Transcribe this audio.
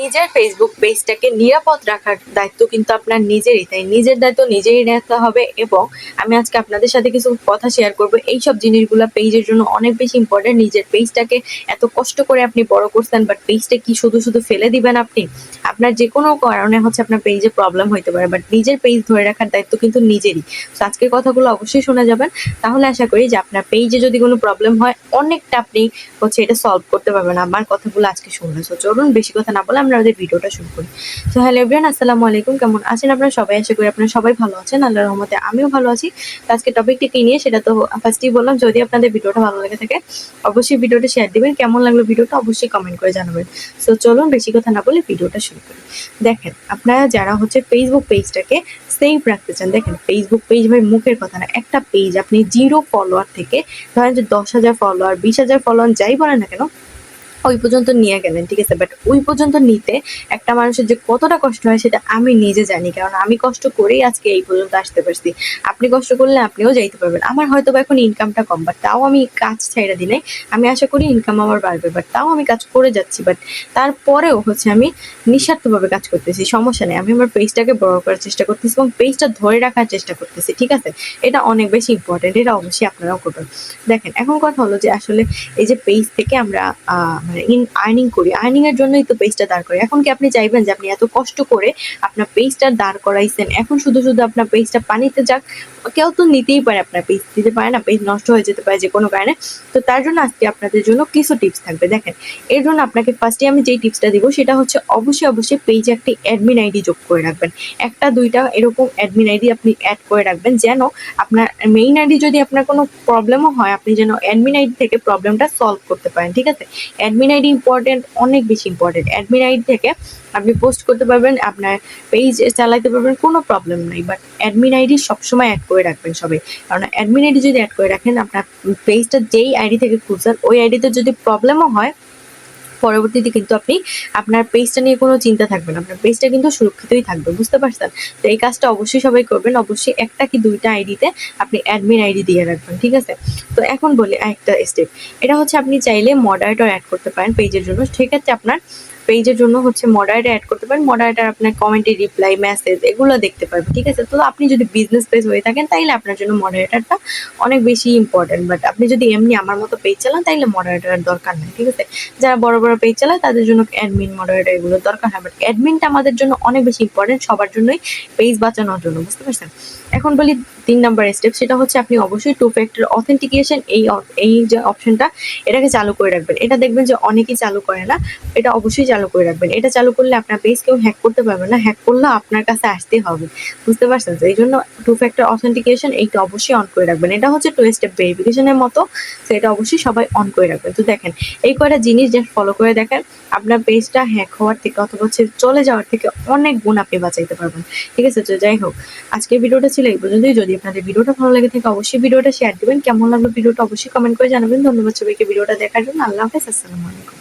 নিজের ফেসবুক পেজটাকে নিরাপদ রাখার দায়িত্ব কিন্তু আপনার নিজেরই, তাই নিজের দায়িত্ব নিজেরই নিতে হবে। এবং আমি আজকে আপনাদের সাথে কিছু কথা শেয়ার করবো। এইসব জিনিসগুলো পেজের জন্য অনেক বেশি ইম্পর্টেন্ট। নিজের পেজটাকে এত কষ্ট করে আপনি বড় করছেন, বাট পেজটা কি শুধু শুধু ফেলে দিবেন আপনি? আপনার যে কোনো কারণে আপনার পেজে প্রবলেম হইতে পারে, বাট নিজের পেজ ধরে রাখার দায়িত্ব কিন্তু নিজেরই। তো আজকের কথাগুলো অবশ্যই শোনা যাবেন, তাহলে আশা করি যে আপনার পেজে যদি কোনো প্রবলেম হয় অনেকটা আপনি এটা সলভ করতে পারবেন আমার কথাগুলো আজকে শুনলে। তো চলুন বেশি কথা না বলে আমরা আমাদের ভিডিওটা শুরু করি। তো হ্যালো এভরিওয়ান, আসসালামু আলাইকুম। কেমন আছেন আপনারা সবাই? আশা করি আপনারা সবাই ভালো আছেন, আল্লাহর রহমতে আমিও ভালো আছি। তো আজকে টপিকটি কি নিয়ে সেটা তো ফার্স্টেই বললাম। যদি আপনাদের ভিডিওটা ভালো লেগে থাকে অবশ্যই ভিডিওটা শেয়ার দিবেন, কেমন লাগলো ভিডিওটা অবশ্যই কমেন্ট করে জানাবেন। সো চলুন বেশি কথা না বলে ভিডিওটা শুরু করি। দেখেন, আপনারা যারা ফেসবুক পেজটাকে সেভ রাখতে চান, দেখেন ফেসবুক পেজ ভাই মুখের কথা না। একটা পেজ আপনি 0 ফলোয়ার থেকে ধরেন যে 10,000 ফলোয়ার, 20,000 ফলোয়ার যাই বলেন না কেন ওই পর্যন্ত নিয়ে গেলেন, ঠিক আছে। বাট ওই পর্যন্ত নিতে একটা মানুষের যে কতটা কষ্ট হয় সেটা আমি নিজে জানি, কারণ আমি কষ্ট করেই আজকে এই পর্যন্ত আসতে পারছি। আপনি কষ্ট করলে আপনিও যাইতে পারবেন। আমার হয়তো এখন ইনকামটা কম, বাট তাও আমি কাজ ছাইড়া দিলে আমি আশা করি ইনকাম আমার বাড়বে, বাট তাও আমি কাজ করে যাচ্ছি। বাট তারপরেও আমি নিঃস্বার্থভাবে কাজ করতেছি, সমস্যা নেই। আমি আমার পেজটাকে বড় করার চেষ্টা করতেছি এবং পেজটা ধরে রাখার চেষ্টা করতেছি, ঠিক আছে। এটা অনেক বেশি ইম্পর্টেন্ট, এটা অবশ্যই আপনারাও করবেন। দেখেন, এখন কথা হলো যে আসলে এই যে পেজ থেকে আমরা আর্নিং করি, আর্নিং এর জন্যই তো পেজটা দাঁড় করি। এখন কি আপনি চাইবেন যে আপনি এত কষ্ট করে আপনার পেজটা দাঁড় করাইছেন, এখন শুধু শুধু আপনার পেজটা পানিতে যাক? কেউ তো নিতেই পারে, আপনার পেজ দিতে পারে না, পেজ নষ্ট হয়ে যেতে পারে যে কোনো কারণে। তো তার জন্য আজকে আপনাদের জন্য কিছু টিপস থাকবে। দেখেন, এর জন্য আপনাকে ফার্স্টে আমি যেই টিপসটা দিব সেটা হচ্ছে অবশ্যই পেজে একটি অ্যাডমিন আইডি যোগ করে রাখবেন। একটা দুইটা এরকম অ্যাডমিন আইডি আপনি অ্যাড করে রাখবেন, যেন আপনার মেইন আইডি যদি আপনার কোনো প্রবলেমও হয় আপনি যেন অ্যাডমিন আইডি থেকে প্রবলেমটা সলভ করতে পারেন, ঠিক আছে। অ্যাডমিন আইডি ইম্পর্টেন্ট, অনেক বেশি ইম্পর্টেন্ট। অ্যাডমিন আইডি থেকে আপনি পোস্ট করতে পারবেন, আপনার পেজ চালাইতে পারবেন, কোনো প্রবলেম নাই। বাট অ্যাডমিন আইডি সবসময় অ্যাড করে রাখবেন সবাই, কারণ অ্যাডমিন আইডি যদি অ্যাড করে রাখেন আপনার পেজটা যেই আইডি থেকে খুঁজছেন ওই আইডিতে যদি প্রবলেমও হয় পরবর্তীতে কিন্তু আপনি আপনার পেজটা নিয়ে কোনো চিন্তা থাকবে না, আপনার পেজটা কিন্তু সুরক্ষিতই থাকবে, বুঝতে পারছেন? তো এই কাজটা অবশ্যই সবাই করবেন। অবশ্যই একটা কি দুইটা আইডিতে আপনি অ্যাডমিন আইডি দিয়ে রাখবেন, ঠিক আছে। তো এখন বলি একটা স্টেপ, এটা আপনি চাইলে মডারেটর অ্যাড করতে পারেন পেজের জন্য। সেক্ষেত্রে আপনার পেজের জন্য মডারেটর অ্যাড করতে পারেন। মডারেটর আপনার কমেন্টে রিপ্লাই, মেসেজ এগুলো দেখতে পারবে, ঠিক আছে। তো আপনি যদি বিজনেস পেজ হয়ে থাকেন তাইলে আপনার জন্য মডারেটরটা অনেক বেশি ইম্পর্টেন্ট। বাট আপনি যদি এমনি আমার মতো পেজ চালান তাইলে মডারেটরের দরকার নেই, ঠিক আছে। যারা বড় বড় পেজ চালায় তাদের জন্য অ্যাডমিন, মডারেটর এগুলোর দরকার হয়। বাট অ্যাডমিনটা আমাদের জন্য অনেক বেশি ইম্পর্টেন্ট, সবার জন্যই, পেজ বাঁচানোর জন্য, বুঝতে পারছেন? এখন বলি 3 নাম্বার স্টেপ, সেটা আপনি অবশ্যই 2 ফ্যাক্টর অথেন্টিকেশন এই যে অপশনটা এটাকে চালু করে রাখবেন। এটা দেখবেন যে অনেকেই চালু করে না, এটা অবশ্যই চালু করে রাখবেন। এটা চালু করলে আপনার পেজ কেউ হ্যাক করতে পারবে না, হ্যাক করলে আপনার কাছে আসতেই হবে, বুঝতে পারছেন? তো এই জন্য 2 ফ্যাক্টর অথেন্টিকেশন এইটা অবশ্যই অন করে রাখবেন। এটা 2 স্টেপ ভেরিফিকেশনের মতো, তো এটা অবশ্যই সবাই অন করে রাখবেন। তো দেখেন, এই কয়টা জিনিস জাস্ট ফলো করে দেখেন, আপনার পেজটা হ্যাক হওয়ার থেকে অথবা চলে যাওয়ার থেকে অনেক গুণ আপনি বাঁচাইতে পারবেন, ঠিক আছে। তো যাই হোক, আজকের ভিডিওটা ছিল এই পর্যন্তই। যদি আপনাদের ভিডিওটা ভালো লেগে থাকে অবশ্যই ভিডিওটা শেয়ার দিবেন, কেমন লাগলো ভিডিওটা অবশ্যই কমেন্ট করে জানাবেন। ধন্যবাদ সবাইকে ভিডিওটা দেখার জন্য। আল্লাহ হাফেজ, আসসালামু আলাইকুম।